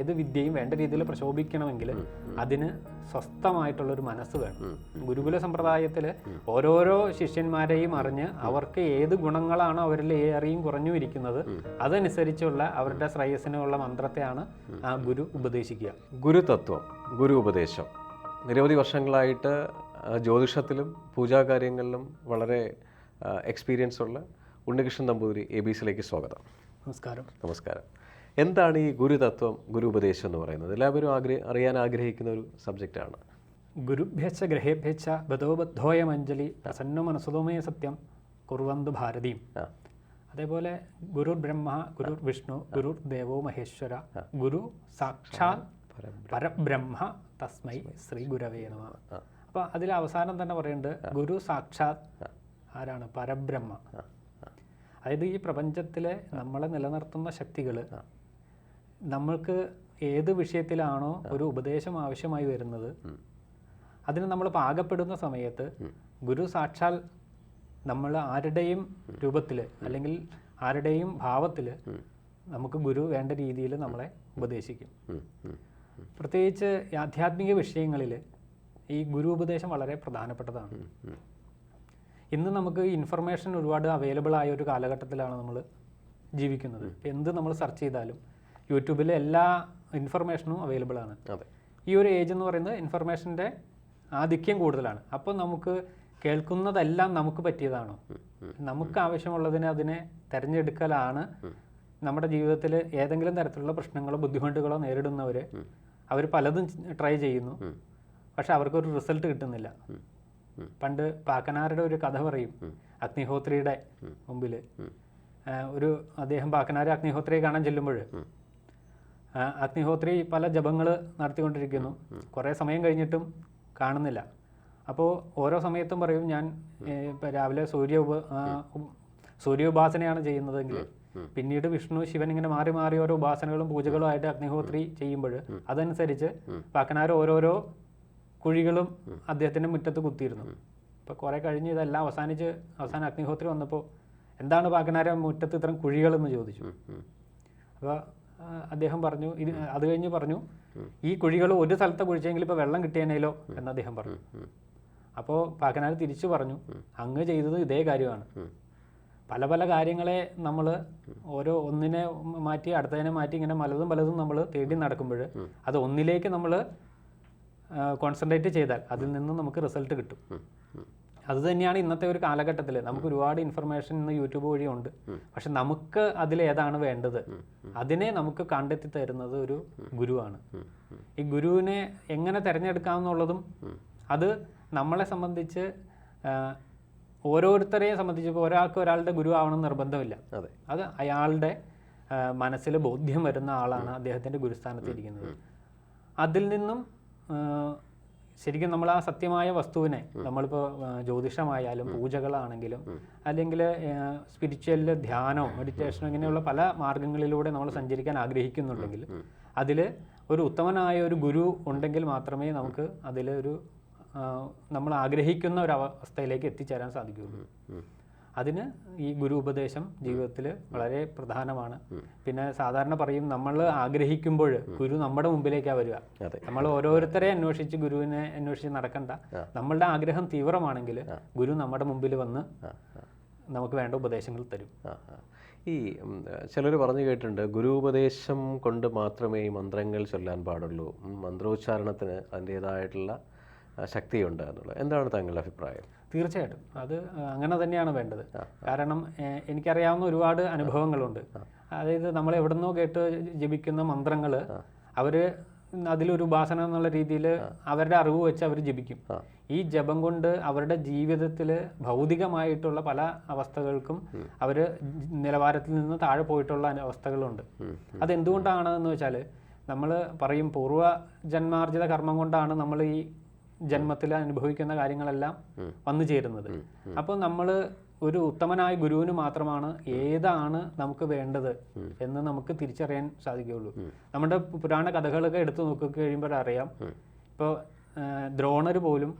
ഏത് വിദ്യയും വേണ്ട രീതിയിൽ പ്രശോഭിക്കണമെങ്കിൽ അതിന് സ്വസ്ഥമായിട്ടുള്ളൊരു മനസ്സ് വേണം. ഗുരുകുല സമ്പ്രദായത്തിൽ ഓരോരോ ശിഷ്യന്മാരെയും അറിഞ്ഞ് അവർക്ക് ഏത് ഗുണങ്ങളാണ് അവരിൽ ഏറെയും കുറഞ്ഞു ഇരിക്കുന്നത് അതനുസരിച്ചുള്ള അവരുടെ ശ്രേയസ്സിനുള്ള മന്ത്രത്തെയാണ് ആ ഗുരു ഉപദേശിക്കുക. ഗുരുതത്വം, ഗുരു ഉപദേശം നിരവധി വർഷങ്ങളായിട്ട് ജ്യോതിഷത്തിലും പൂജാകാര്യങ്ങളിലും വളരെ എക്സ്പീരിയൻസ് ഉള്ള ഉണ്ണികൃഷ്ണൻ നമ്പൂതിരി ABCയിലേക്ക് സ്വാഗതം. നമസ്കാരം. നമസ്കാരം. എന്താണ് ഈ ഗുരുതത്വം, ഗുരു ഉപദേശം എന്ന് പറയുന്നത്? എല്ലാവരും അറിയാൻ ആഗ്രഹിക്കുന്ന ഒരു സബ്ജക്റ്റാണ്. ഗുരുഭ്യച്ച ഗ്രഹേഭ്യച്ച ബദ്ധോബദ്ധോയമഞ്ജലി പ്രസന്നോ മനസുതോമേ സത്യം കുർവന്തു ഭാരതീം. അതേപോലെ ഗുരുർ ബ്രഹ്മ, ഗുരുർ വിഷ്ണു, ഗുരുർ ദേവോ മഹേശ്വര, ഗുരു സാക്ഷാൽ പരബ്രഹ്മ തസ്മൈ ശ്രീ ഗുരവേ നമഃ. അപ്പോൾ അതിൽ അവസാനം തന്നെ പറയുന്നുണ്ട് ഗുരു സാക്ഷാത് ആരാണ്? പരബ്രഹ്മ. അതായത് ഈ പ്രപഞ്ചത്തിലെ നമ്മളെ നിലനിർത്തുന്ന ശക്തികൾ നമ്മൾക്ക് ഏത് വിഷയത്തിലാണോ ഒരു ഉപദേശം ആവശ്യമായി വരുന്നത് അതിന് നമ്മൾ പാകപ്പെടുന്ന സമയത്ത് ഗുരു സാക്ഷാൽ നമ്മൾ ആരുടെയും രൂപത്തിൽ അല്ലെങ്കിൽ ആരുടെയും ഭാവത്തിൽ നമുക്ക് ഗുരു വേണ്ട രീതിയിൽ നമ്മളെ ഉപദേശിക്കും. പ്രത്യേകിച്ച് ആധ്യാത്മിക വിഷയങ്ങളിൽ ഈ ഗുരു ഉപദേശം വളരെ പ്രധാനപ്പെട്ടതാണ്. ഇന്ന് നമുക്ക് ഇൻഫർമേഷൻ ഒരുപാട് അവൈലബിൾ ആയ ഒരു കാലഘട്ടത്തിലാണ് നമ്മൾ ജീവിക്കുന്നത്. എന്ത് നമ്മൾ സെർച്ച് ചെയ്താലും യൂട്യൂബിലെ എല്ലാ ഇൻഫർമേഷനും അവൈലബിൾ ആണ്. ഈ ഒരു ഏജ് എന്ന് പറയുന്നത് ഇൻഫർമേഷൻ്റെ ആധിക്യം കൂടുതലാണ്. അപ്പോൾ നമുക്ക് കേൾക്കുന്നതെല്ലാം നമുക്ക് പറ്റിയതാണോ, നമുക്ക് ആവശ്യമുള്ളതിനെ അതിനെ തിരഞ്ഞെടുക്കലാണ് നമ്മുടെ ജീവിതത്തിൽ ഏതെങ്കിലും തരത്തിലുള്ള പ്രശ്നങ്ങളോ ബുദ്ധിമുട്ടുകളോ നേരിടുന്നവർ അവർ പലതും ട്രൈ ചെയ്യുന്നു, പക്ഷെ അവർക്കൊരു റിസൾട്ട് കിട്ടുന്നില്ല. പണ്ട് പാക്കനാരുടെ ഒരു കഥ പറയും. അഗ്നിഹോത്രിയുടെ മുമ്പിൽ അദ്ദേഹം പാക്കനാർ അഗ്നിഹോത്രിയെ കാണാൻ ചെല്ലുമ്പോൾ അഗ്നിഹോത്രി പല ജപങ്ങൾ നടത്തിക്കൊണ്ടിരിക്കുന്നു. കുറേ സമയം കഴിഞ്ഞിട്ടും കാണുന്നില്ല. അപ്പോൾ ഓരോ സമയത്തും പറയും, ഞാൻ ഇപ്പം രാവിലെ സൂര്യോപാസനയാണ് ചെയ്യുന്നതെങ്കിൽ പിന്നീട് വിഷ്ണു ശിവൻ ഇങ്ങനെ മാറി മാറി ഓരോ ഉപാസനകളും പൂജകളും ആയിട്ട് അഗ്നിഹോത്രി ചെയ്യുമ്പോൾ അതനുസരിച്ച് പാക്കനാർ ഓരോരോ കുഴികളും അദ്ദേഹത്തിൻ്റെ മുറ്റത്ത് കുത്തിയിരുന്നു. ഇപ്പോൾ കുറേ കഴിഞ്ഞ് ഇതെല്ലാം അവസാനം അഗ്നിഹോത്രി വന്നപ്പോൾ എന്താണ് പാക്കനാരെ മുറ്റത്ത് ഇത്തരം കുഴികളെന്ന് ചോദിച്ചു. അപ്പോൾ അദ്ദേഹം പറഞ്ഞു, അത് കഴിഞ്ഞ് പറഞ്ഞു, ഈ കുഴികൾ ഒരു സ്ഥലത്ത് കുഴിച്ചെങ്കിൽ ഇപ്പോൾ വെള്ളം കിട്ടിയേനേലോ എന്ന് അദ്ദേഹം പറഞ്ഞു. അപ്പോൾ പാക്കനാർ തിരിച്ചു പറഞ്ഞു, അങ്ങ് ചെയ്തത് ഇതേ കാര്യമാണ്. പല പല കാര്യങ്ങളെ നമ്മൾ ഓരോ ഒന്നിനെ മാറ്റി അടുത്തതിനെ മാറ്റി ഇങ്ങനെ പലതും നമ്മൾ തേടി നടക്കുമ്പോൾ അത് ഒന്നിലേക്ക് നമ്മൾ കോൺസെൻട്രേറ്റ് ചെയ്താൽ അതിൽ നിന്ന് നമുക്ക് റിസൾട്ട് കിട്ടും. അത് തന്നെയാണ് ഇന്നത്തെ ഒരു കാലഘട്ടത്തിൽ നമുക്ക് ഒരുപാട് ഇൻഫർമേഷൻ ഇന്ന് യൂട്യൂബ് വഴിയുണ്ട്. പക്ഷെ നമുക്ക് അതിലേതാണ് വേണ്ടത് അതിനെ നമുക്ക് കണ്ടെത്തി തരുന്നത് ഒരു ഗുരുവാണ്. ഈ ഗുരുവിനെ എങ്ങനെ തിരഞ്ഞെടുക്കാമെന്നുള്ളതും അത് നമ്മളെ സംബന്ധിച്ച് ഓരോരുത്തരെയും സംബന്ധിച്ച് ഇപ്പോൾ ഒരാൾക്ക് ഒരാളുടെ ഗുരു ആവണമെന്ന് നിർബന്ധമില്ല. അത് അയാളുടെ മനസ്സിൽ ബോധ്യം വരുന്ന ആളാണ് അദ്ദേഹത്തിൻ്റെ ഗുരുസ്ഥാനത്ത് ഇരിക്കുന്നത്. അതിൽ നിന്നും ശരിക്കും നമ്മൾ ആ സത്യമായ വസ്തുവിനെ നമ്മളിപ്പോൾ ജ്യോതിഷമായാലും പൂജകളാണെങ്കിലും അല്ലെങ്കിൽ സ്പിരിച്വൽ ധ്യാനോ മെഡിറ്റേഷനോ ഇങ്ങനെയുള്ള പല മാർഗങ്ങളിലൂടെ നമ്മൾ സഞ്ചരിക്കാൻ ആഗ്രഹിക്കുന്നുണ്ടെങ്കിൽ അതിൽ ഒരു ഉത്തമനായ ഒരു ഗുരു ഉണ്ടെങ്കിൽ മാത്രമേ നമുക്ക് അതിലൊരു നമ്മൾ ആഗ്രഹിക്കുന്ന ഒരു അവസ്ഥയിലേക്ക് എത്തിച്ചേരാൻ സാധിക്കുകയുള്ളൂ. അതിന് ഈ ഗുരു ഉപദേശം ജീവിതത്തിൽ വളരെ പ്രധാനമാണ്. പിന്നെ സാധാരണ പറയും, നമ്മൾ ആഗ്രഹിക്കുമ്പോൾ ഗുരു നമ്മുടെ മുമ്പിലേക്കാണ് വരിക. നമ്മൾ ഓരോരുത്തരെ അന്വേഷിച്ച് ഗുരുവിനെ അന്വേഷിച്ച് നടക്കണ്ട. നമ്മളുടെ ആഗ്രഹം തീവ്രമാണെങ്കിൽ ഗുരു നമ്മുടെ മുമ്പിൽ വന്ന് നമുക്ക് വേണ്ട ഉപദേശങ്ങൾ തരും. ഈ ചിലർ പറഞ്ഞു കേട്ടിട്ടുണ്ട്, ഗുരു ഉപദേശം കൊണ്ട് മാത്രമേ ഈ മന്ത്രങ്ങൾ ചൊല്ലാൻ പാടുള്ളൂ, മന്ത്രോച്ചാരണത്തിന് അതിൻ്റേതായിട്ടുള്ള ശക്തിയുണ്ട് എന്നുള്ളത്. എന്താണ് താങ്കളുടെ അഭിപ്രായം? തീർച്ചയായിട്ടും അത് അങ്ങനെ തന്നെയാണ് വേണ്ടത്. കാരണം എനിക്കറിയാവുന്ന ഒരുപാട് അനുഭവങ്ങളുണ്ട്. അതായത് നമ്മൾ എവിടുന്നോ കേട്ട് ജപിക്കുന്ന മന്ത്രങ്ങൾ അവർ അതിലൊരു ഉപാസന എന്നുള്ള രീതിയിൽ അവരുടെ അറിവ് വെച്ച് അവർ ജപിക്കും. ഈ ജപം കൊണ്ട് അവരുടെ ജീവിതത്തിൽ ഭൗതികമായിട്ടുള്ള പല അവസ്ഥകൾക്കും അവർ നിലവാരത്തിൽ നിന്ന് താഴെ പോയിട്ടുള്ള അവസ്ഥകളുണ്ട്. അതെന്തുകൊണ്ടാണെന്ന് വെച്ചാൽ നമ്മൾ പറയും പൂർവ്വജന്മാർജിത കർമ്മം കൊണ്ടാണ് നമ്മൾ ഈ ജന്മത്തിൽ അനുഭവിക്കുന്ന കാര്യങ്ങളെല്ലാം വന്നു ചേരുന്നത്. അപ്പോൾ നമ്മൾ ഒരു ഉത്തമനായ ഗുരുവിന് മാത്രമാണ് ഏതാണ് നമുക്ക് വേണ്ടത് എന്ന് നമുക്ക് തിരിച്ചറിയാൻ സാധിക്കുകയുള്ളൂ. നമ്മുടെ പുരാണ കഥകളൊക്കെ എടുത്തു നോക്കി കഴിയുമ്പോൾ അറിയാം, ഇപ്പോൾ ദ്രോണർ പോലും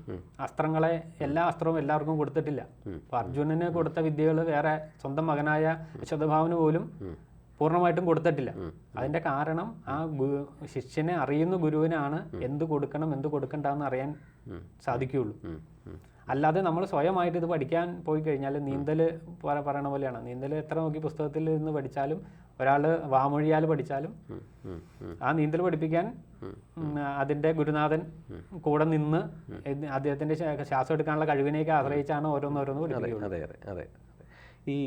അസ്ത്രങ്ങളെ എല്ലാ അസ്ത്രവും എല്ലാവർക്കും കൊടുത്തിട്ടില്ല. അപ്പോൾ അർജുനന് കൊടുത്ത വിദ്യകൾ വേറെ, സ്വന്തം മകനായ അശ്വത്ഥഭാവന് പോലും പൂർണ്ണമായിട്ടും കൊടുത്തിട്ടില്ല. അതിൻ്റെ കാരണം ആ ശിഷ്യനെ അറിയുന്ന ഗുരുവിനാണ് എന്ത് കൊടുക്കണം എന്ത് കൊടുക്കണ്ടെന്ന് അറിയാൻ സാധിക്കുകയുള്ളൂ. അല്ലാതെ നമ്മൾ സ്വയമായിട്ട് ഇത് പഠിക്കാൻ പോയി കഴിഞ്ഞാൽ നീന്തൽ പറയണ പോലെയാണ്. നീന്തൽ എത്ര നോക്കി പുസ്തകത്തിൽ നിന്ന് പഠിച്ചാലും ഒരാൾ വാമൊഴിയാൽ പഠിച്ചാലും ആ നീന്തൽ പഠിപ്പിക്കാൻ അതിൻ്റെ ഗുരുനാഥൻ കൂടെ നിന്ന് അദ്ദേഹത്തിൻ്റെ ശ്വാസം എടുക്കാനുള്ള കഴിവിനെയൊക്കെ ആശ്രയിച്ചാണ് ഓരോന്നോരോന്ന് പഠിപ്പിക്കുന്നത്. അതെ അതെ അതെ. ഈ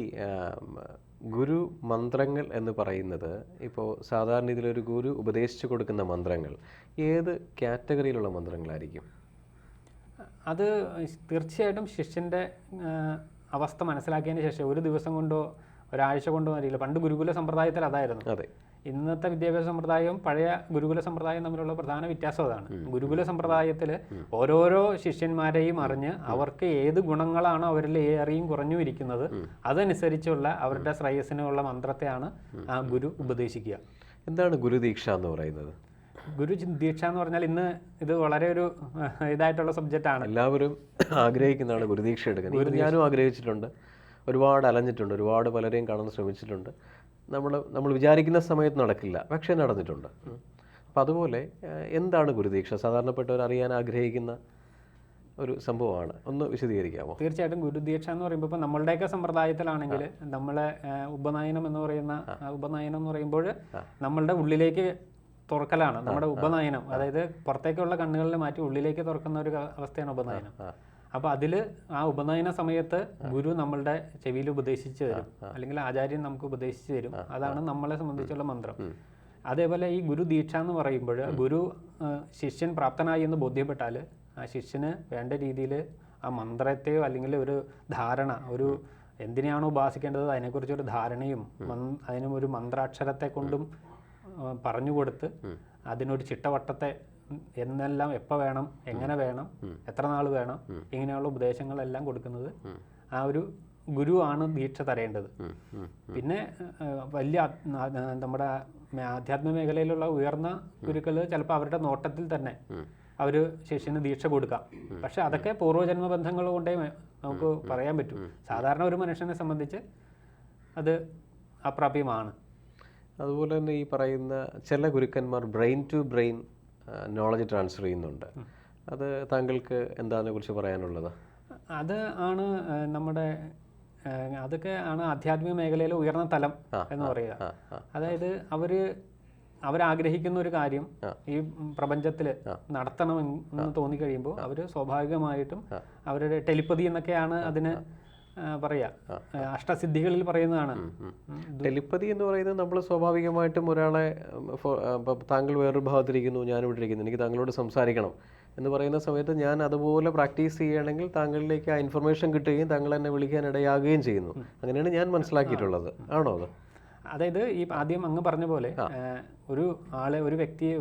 ഗുരു മന്ത്രങ്ങൾ എന്ന് പറയുന്നത് ഇപ്പോൾ സാധാരണ ഇതിലൊരു ഗുരു ഉപദേശിച്ചു കൊടുക്കുന്ന മന്ത്രങ്ങൾ ഏത് കാറ്റഗറിയിലുള്ള മന്ത്രങ്ങളായിരിക്കും? അത് തീർച്ചയായിട്ടും ശിഷ്യൻ്റെ അവസ്ഥ മനസ്സിലാക്കിയതിന് ശേഷം ഒരു ദിവസം കൊണ്ടോ ഒരാഴ്ച കൊണ്ടോ അറിയില്ല. പണ്ട് ഗുരുകുല സമ്പ്രദായത്തിൽ അതായിരുന്നു. അതെ. ഇന്നത്തെ വിദ്യാഭ്യാസ സമ്പ്രദായവും പഴയ ഗുരുകുല സമ്പ്രദായം തമ്മിലുള്ള പ്രധാന വ്യത്യാസം അതാണ്. ഗുരുകുല സമ്പ്രദായത്തിൽ ഓരോരോ ശിഷ്യന്മാരെയും അറിഞ്ഞ് അവർക്ക് ഏത് ഗുണങ്ങളാണോ അവരിൽ ഏറിയും കുറഞ്ഞു ഇരിക്കുന്നത് അതനുസരിച്ചുള്ള അവരുടെ ശ്രേയസ്സിനുള്ള മന്ത്രത്തെയാണ് ആ ഗുരു ഉപദേശിക്കുക. എന്താണ് ഗുരുദീക്ഷ എന്ന് പറയുന്നത്? ഗുരു ദീക്ഷ എന്ന് പറഞ്ഞാൽ ഇന്ന് ഇത് വളരെ ഒരു ഇതായിട്ടുള്ള സബ്ജക്റ്റാണ്. എല്ലാവരും ആഗ്രഹിക്കുന്നതാണ് ഗുരുദീക്ഷ എടുക്കുന്നത്. ഞാനും ആഗ്രഹിച്ചിട്ടുണ്ട്, ഒരുപാട് അലഞ്ഞിട്ടുണ്ട്, ഒരുപാട് പലരെയും കാണാൻ ശ്രമിച്ചിട്ടുണ്ട്. നമ്മൾ വിചാരിക്കുന്ന സമയത്ത് നടക്കില്ല, പക്ഷേ നടന്നിട്ടുണ്ട്. അപ്പം അതുപോലെ എന്താണ് ഗുരുദീക്ഷ? സാധാരണപ്പെട്ടവർ അറിയാൻ ആഗ്രഹിക്കുന്ന ഒരു സംഭവമാണ്. ഒന്ന് വിശദീകരിക്കാമോ? തീർച്ചയായിട്ടും. ഗുരുദീക്ഷ എന്ന് പറയുമ്പോൾ ഇപ്പം നമ്മളുടെയൊക്കെ സമ്പ്രദായത്തിലാണെങ്കിൽ നമ്മളെ ഉപനയനം എന്ന് പറയുമ്പോൾ നമ്മളുടെ ഉള്ളിലേക്ക് തുറക്കലാണ് നമ്മുടെ ഉപനയനം. അതായത് പുറത്തേക്കുള്ള കണ്ണുകളിൽ മാറ്റി ഉള്ളിലേക്ക് തുറക്കുന്ന ഒരു അവസ്ഥയാണ് ഉപനയനം. അപ്പോൾ അതിൽ ആ ഉപനയന സമയത്ത് ഗുരു നമ്മളുടെ ചെവിയിൽ ഉപദേശിച്ച് തരും, അല്ലെങ്കിൽ ആചാര്യൻ നമുക്ക് ഉപദേശിച്ച് തരും. അതാണ് നമ്മളെ സംബന്ധിച്ചുള്ള മന്ത്രം. അതേപോലെ ഈ ഗുരു ദീക്ഷ എന്ന് പറയുമ്പോൾ ഗുരു ശിഷ്യൻ പ്രാപ്തനായി എന്ന് ബോധ്യപ്പെട്ടാൽ ആ ശിഷ്യന് വേണ്ട രീതിയിൽ ആ മന്ത്രത്തെയോ അല്ലെങ്കിൽ ഒരു ധാരണ, ഒരു എന്തിനെയാണോ ഉപാസിക്കേണ്ടത് അതിനെക്കുറിച്ചൊരു ധാരണയും അതിനും ഒരു മന്ത്രാക്ഷരത്തെ കൊണ്ടും പറഞ്ഞു കൊടുത്ത് അതിനൊരു ചിട്ടവട്ടത്തെ എന്നെല്ലാം എപ്പോൾ വേണം, എങ്ങനെ വേണം, എത്ര നാൾ വേണം, ഇങ്ങനെയുള്ള ഉപദേശങ്ങളെല്ലാം കൊടുക്കുന്നത് ആ ഒരു ഗുരു ആണ് ദീക്ഷ തരേണ്ടത്. പിന്നെ വലിയ നമ്മുടെ ആധ്യാത്മിക മേഖലയിലുള്ള ഉയർന്ന ഗുരുക്കൾ ചിലപ്പോൾ അവരുടെ നോട്ടത്തിൽ തന്നെ അവർ ശിഷ്യന് ദീക്ഷ കൊടുക്കാം. പക്ഷെ അതൊക്കെ പൂർവ്വജന്മ ബന്ധങ്ങൾ കൊണ്ടേ നമുക്ക് പറയാൻ പറ്റും. സാധാരണ ഒരു മനുഷ്യനെ സംബന്ധിച്ച് അത് അപ്രാപ്യമാണ്. അതുപോലെ തന്നെ ഈ പറയുന്ന ചില ഗുരുക്കന്മാർ brain to brain knowledge transfer ചെയ്യുന്നുണ്ട്. അത് താങ്കൾക്ക് എന്താണ് കുറിച്ച് പറയാനുള്ളത്? അത് ആണ് നമ്മുടെ അതൊക്കെ ആണ് ആധ്യാത്മിക മേഖലയിലെ ഉയർന്ന തലം എന്ന് പറയുക. അതായത് അവരാഗ്രഹിക്കുന്ന ഒരു കാര്യം ഈ പ്രപഞ്ചത്തിൽ നടത്തണമെന്ന് തോന്നിക്കഴിയുമ്പോൾ അവർ സ്വാഭാവികമായിട്ടും അവരുടെ ടെലിപ്പതി എന്നൊക്കെയാണ് അതിന് പറയാ, അഷ്ടസിദ്ധികളിൽ പറയുന്നതാണ്. ടെലിപ്പതി എന്ന് പറയുന്നത് നമ്മൾ സ്വാഭാവികമായിട്ടും ഒരാളെ താങ്കൾ വേറൊരു ഭാഗത്തിരിക്കുന്നു, ഞാനിവിടെ ഇരിക്കുന്നു, എനിക്ക് താങ്കളോട് സംസാരിക്കണം എന്ന് പറയുന്ന സമയത്ത് ഞാൻ അതുപോലെ പ്രാക്ടീസ് ചെയ്യുകയാണെങ്കിൽ താങ്കളിലേക്ക് ആ ഇൻഫർമേഷൻ കിട്ടുകയും താങ്കൾ എന്നെ വിളിക്കാൻ ഇടയാകുകയും ചെയ്യുന്നു. അങ്ങനെയാണ് ഞാൻ മനസ്സിലാക്കിയിട്ടുള്ളത്. ആണോ അത്? അതായത് ഈ ആദ്യം അങ്ങ് പറഞ്ഞ പോലെ ഒരു വ്യക്തിയെ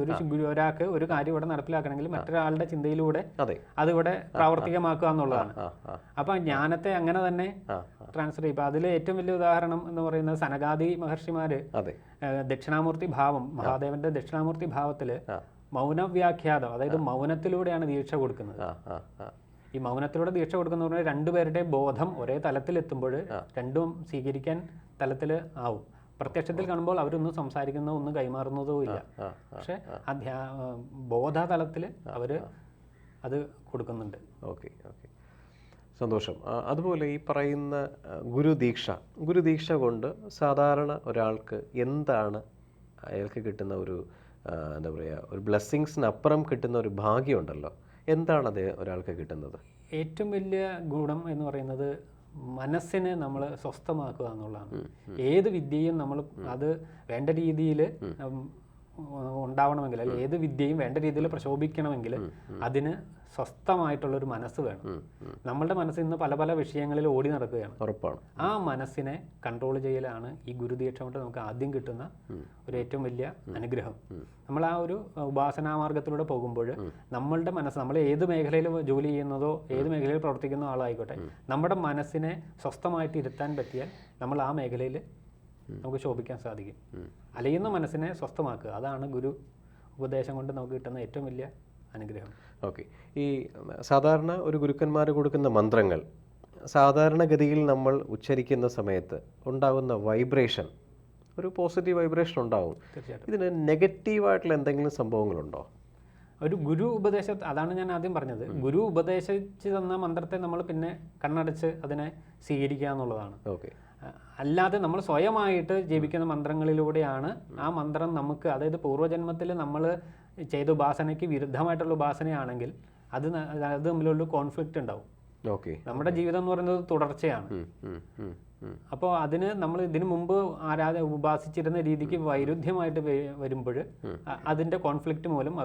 ഒരാൾക്ക് ഒരു കാര്യം ഇവിടെ നടപ്പിലാക്കണമെങ്കിൽ മറ്റൊരാളുടെ ചിന്തയിലൂടെ അതിവിടെ പ്രാവർത്തികമാക്കുക എന്നുള്ളതാണ്. അപ്പൊ ജ്ഞാനത്തെ അങ്ങനെ തന്നെ ട്രാൻസ്ഫർ ചെയ്യും. അതിൽ ഏറ്റവും വലിയ ഉദാഹരണം എന്ന് പറയുന്നത് സനകാദി മഹർഷിമാര് ദക്ഷിണാമൂർത്തി ഭാവം, മഹാദേവന്റെ ദക്ഷിണാമൂർത്തി ഭാവത്തില് മൗനവ്യാഖ്യാതം, അതായത് മൗനത്തിലൂടെയാണ് ദീക്ഷ കൊടുക്കുന്നത്. ഈ മൗനത്തിലൂടെ ദീക്ഷ കൊടുക്കുന്ന രണ്ടുപേരുടെ ബോധം ഒരേ തലത്തിലെത്തുമ്പോൾ രണ്ടും സ്വീകരിക്കാൻ തലത്തിൽ ആവും. പ്രത്യക്ഷത്തിൽ കാണുമ്പോൾ അവരൊന്നും സംസാരിക്കുന്നോ ഒന്നും കൈമാറുന്നതോ ഇല്ല. പക്ഷെ ബോധതലത്തിൽ അവർ അത് കൊടുക്കുന്നുണ്ട്. ഓക്കെ ഓക്കെ, സന്തോഷം. അതുപോലെ ഈ പറയുന്ന ഗുരുദീക്ഷ കൊണ്ട് സാധാരണ ഒരാൾക്ക് എന്താണ് അയാൾക്ക് കിട്ടുന്ന ഒരു എന്താ പറയുക, ഒരു ബ്ലെസ്സിങ്സിനപ്പുറം കിട്ടുന്ന ഒരു ഭാഗ്യമുണ്ടല്ലോ, എന്താണ് അത് ഒരാൾക്ക് കിട്ടുന്നത്? ഏറ്റവും വലിയ ഗുണം എന്ന് പറയുന്നത് മനസ്സിനെ നമ്മൾ സ്വസ്ഥമാക്കുക എന്നുള്ളതാണ്. ഏത് വിദ്യയും നമ്മൾ അത് വേണ്ട രീതിയിൽ ഉണ്ടാവണമെങ്കിൽ, അല്ലെങ്കിൽ ഏത് വിദ്യയും വേണ്ട രീതിയിൽ പ്രശോഭിക്കണമെങ്കിൽ അതിന് സ്വസ്ഥമായിട്ടുള്ളൊരു മനസ്സ് വേണം. നമ്മളുടെ മനസ്സ് ഇന്ന് പല പല വിഷയങ്ങളിൽ ഓടി നടക്കുകയാണ്. ഉറപ്പാണ്. ആ മനസ്സിനെ കൺട്രോൾ ചെയ്യലാണ് ഈ ഗുരുദീക്ഷ കൊണ്ട് നമുക്ക് ആദ്യം കിട്ടുന്ന ഒരു ഏറ്റവും വലിയ അനുഗ്രഹം. നമ്മൾ ആ ഒരു ഉപാസനാമാർഗത്തിലൂടെ പോകുമ്പോൾ നമ്മളുടെ മനസ്സ്, നമ്മൾ ഏത് മേഖലയിൽ ജോലി ചെയ്യുന്നതോ ഏത് മേഖലയിൽ പ്രവർത്തിക്കുന്ന ആളായിക്കോട്ടെ, നമ്മുടെ മനസ്സിനെ സ്വസ്ഥമായിട്ട് ഇരുത്താൻ പറ്റിയാൽ നമ്മൾ ആ മേഖലയിൽ നമുക്ക് ശോഭിക്കാൻ സാധിക്കും. അലയുന്ന മനസ്സിനെ സ്വസ്ഥമാക്കുക, അതാണ് ഗുരു ഉപദേശം കൊണ്ട് നമുക്ക് കിട്ടുന്ന ഏറ്റവും വലിയ അനുഗ്രഹം. ഓക്കെ. ഈ സാധാരണ ഒരു ഗുരുക്കന്മാർ കൊടുക്കുന്ന മന്ത്രങ്ങൾ സാധാരണഗതിയിൽ നമ്മൾ ഉച്ചരിക്കുന്ന സമയത്ത് ഉണ്ടാകുന്ന വൈബ്രേഷൻ ഒരു പോസിറ്റീവ് വൈബ്രേഷൻ ഉണ്ടാവും. തീർച്ചയായിട്ടും. ഇതിന് നെഗറ്റീവായിട്ടുള്ള എന്തെങ്കിലും സംഭവങ്ങളുണ്ടോ? ഒരു ഗുരു അതാണ് ഞാൻ ആദ്യം പറഞ്ഞത്. ഗുരു ഉപദേശിച്ച് തന്ന മന്ത്രത്തെ നമ്മൾ പിന്നെ കണ്ണടച്ച് അതിനെ സ്വീകരിക്കുക എന്നുള്ളതാണ്. ഓക്കെ. അല്ലാതെ നമ്മൾ സ്വയമായിട്ട് ജപിക്കുന്ന മന്ത്രങ്ങളിലൂടെയാണ് ആ മന്ത്രം നമുക്ക്, അതായത് പൂർവ്വജന്മത്തിൽ നമ്മൾ ചെയ്ത ഉപാസനയ്ക്ക് വിരുദ്ധമായിട്ടുള്ള ഉപാസനയാണെങ്കിൽ അത് തമ്മിലുള്ള കോൺഫ്ലിക്റ്റ് ഉണ്ടാവും. ഓക്കെ. നമ്മുടെ ജീവിതം എന്ന് പറയുന്നത് തുടർച്ചയാണ്. അപ്പോൾ അതിന് നമ്മൾ ഇതിനു മുമ്പ് ഉപാസിച്ചിരുന്ന രീതിക്ക് വൈരുദ്ധ്യമായിട്ട് വരുമ്പോൾ അതിൻ്റെ കോൺഫ്ലിക്റ്റ് മൂലം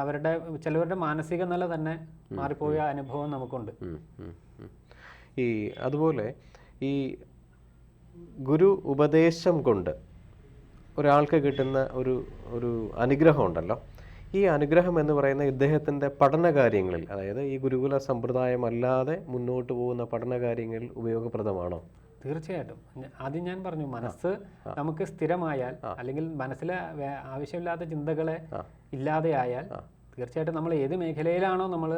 അവരുടെ ചിലവരുടെ മാനസിക നില തന്നെ മാറിപ്പോയ അനുഭവം നമുക്കുണ്ട്. അതുപോലെ ഈ ഗുരു ഉപദേശം കൊണ്ട് ഒരാൾക്ക് കിട്ടുന്ന ഒരു അനുഗ്രഹം ഉണ്ടല്ലോ, ഈ അനുഗ്രഹം എന്ന് പറയുന്ന ഇദ്ദേഹത്തിൻ്റെ പഠന കാര്യങ്ങളിൽ, അതായത് ഈ ഗുരുകുല സമ്പ്രദായമല്ലാതെ മുന്നോട്ട് പോകുന്ന പഠന കാര്യങ്ങളിൽ ഉപയോഗപ്രദമാണോ? തീർച്ചയായിട്ടും. ആദ്യം ഞാൻ പറഞ്ഞു, മനസ്സ് നമുക്ക് സ്ഥിരമായാൽ അല്ലെങ്കിൽ മനസ്സിലെ ആവശ്യമില്ലാത്ത ചിന്തകളെ ഇല്ലാതെയായാൽ തീർച്ചയായിട്ടും നമ്മൾ ഏത് മേഖലയിലാണോ നമ്മൾ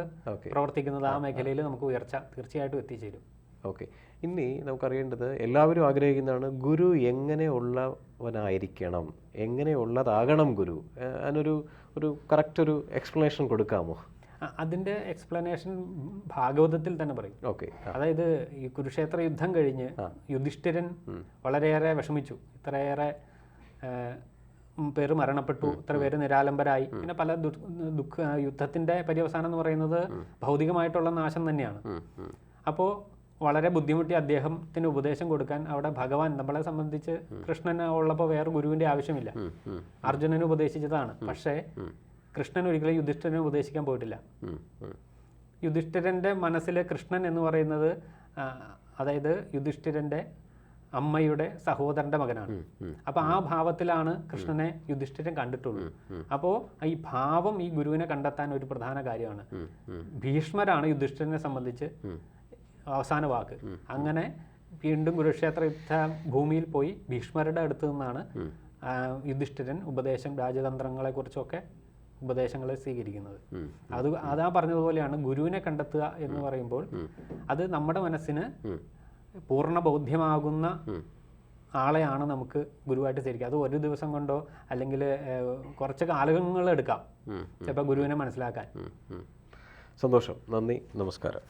പ്രവർത്തിക്കുന്നത് ആ മേഖലയിൽ നമുക്ക് ഉയർച്ച തീർച്ചയായിട്ടും എത്തിച്ചേരും. ഓക്കെ. ഇനി നമുക്കറിയേണ്ടത്, എല്ലാവരും ആഗ്രഹിക്കുന്നതാണ് ഗുരു എങ്ങനെയുള്ളവനായിരിക്കണം, എങ്ങനെയുള്ളതാകണം ഗുരു. അതിനൊരു കറക്റ്റ് ഒരു എക്സ്പ്ലനേഷൻ കൊടുക്കാമോ? അതിൻ്റെ എക്സ്പ്ലനേഷൻ ഭാഗവതത്തിൽ തന്നെ പറയും. ഓക്കെ. അതായത് ഈ കുരുക്ഷേത്ര യുദ്ധം കഴിഞ്ഞ് യുധിഷ്ഠിരൻ വളരെയേറെ വിഷമിച്ചു. ഇത്രയേറെ പേര് മരണപ്പെട്ടു, ഇത്ര പേര് നിരാലംബരായി, പിന്നെ പല യുദ്ധത്തിൻ്റെ പര്യവസാനം എന്ന് പറയുന്നത് ഭൗതികമായിട്ടുള്ള നാശം തന്നെയാണ്. അപ്പോൾ വളരെ ബുദ്ധിമുട്ടി അദ്ദേഹത്തിന് ഉപദേശം കൊടുക്കാൻ അവിടെ ഭഗവാൻ, നമ്മളെ സംബന്ധിച്ച് കൃഷ്ണൻ ഉള്ളപ്പോൾ വേറെ ഗുരുവിൻ്റെ ആവശ്യമില്ല. അർജുനന് ഉപദേശിച്ചതാണ്. പക്ഷേ കൃഷ്ണൻ ഒരിക്കലും യുധിഷ്ഠിരനെ ഉപദേശിക്കാൻ പോയിട്ടില്ല. യുധിഷ്ഠിരൻ്റെ മനസ്സിൽ കൃഷ്ണൻ എന്ന് പറയുന്നത്, അതായത് യുധിഷ്ഠിരൻ്റെ അമ്മയുടെ സഹോദരൻ്റെ മകനാണ്. അപ്പോൾ ആ ഭാവത്തിലാണ് കൃഷ്ണനെ യുധിഷ്ഠിരൻ കണ്ടിട്ടുള്ളൂ. അപ്പോൾ ഈ ഭാവം ഈ ഗുരുവിനെ കണ്ടെത്താൻ ഒരു പ്രധാന കാര്യമാണ്. ഭീഷ്മരാണ് യുധിഷ്ഠിരനെ സംബന്ധിച്ച് അവസാന വാക്ക്. അങ്ങനെ വീണ്ടും കുരുക്ഷേത്ര യുദ്ധ ഭൂമിയിൽ പോയി ഭീഷ്മരുടെ അടുത്ത് നിന്നാണ് യുധിഷ്ഠിരൻ രാജതന്ത്രങ്ങളെക്കുറിച്ചൊക്കെ ഉപദേശങ്ങളെ സ്വീകരിക്കുന്നത്. അതാ പറഞ്ഞതുപോലെയാണ് ഗുരുവിനെ കണ്ടെത്തുക എന്ന് പറയുമ്പോൾ അത് നമ്മുടെ മനസ്സിന് പൂർണ്ണ ബോധ്യമാകുന്ന ആളെയാണ് നമുക്ക് ഗുരുവായിട്ട് സ്വീകരിക്കുക. അത് ഒരു ദിവസം കൊണ്ടോ അല്ലെങ്കിൽ കുറച്ച് കാലങ്ങൾ എടുക്കാം ചിലപ്പോൾ ഗുരുവിനെ മനസ്സിലാക്കാൻ. സന്തോഷം. നന്ദി. നമസ്കാരം.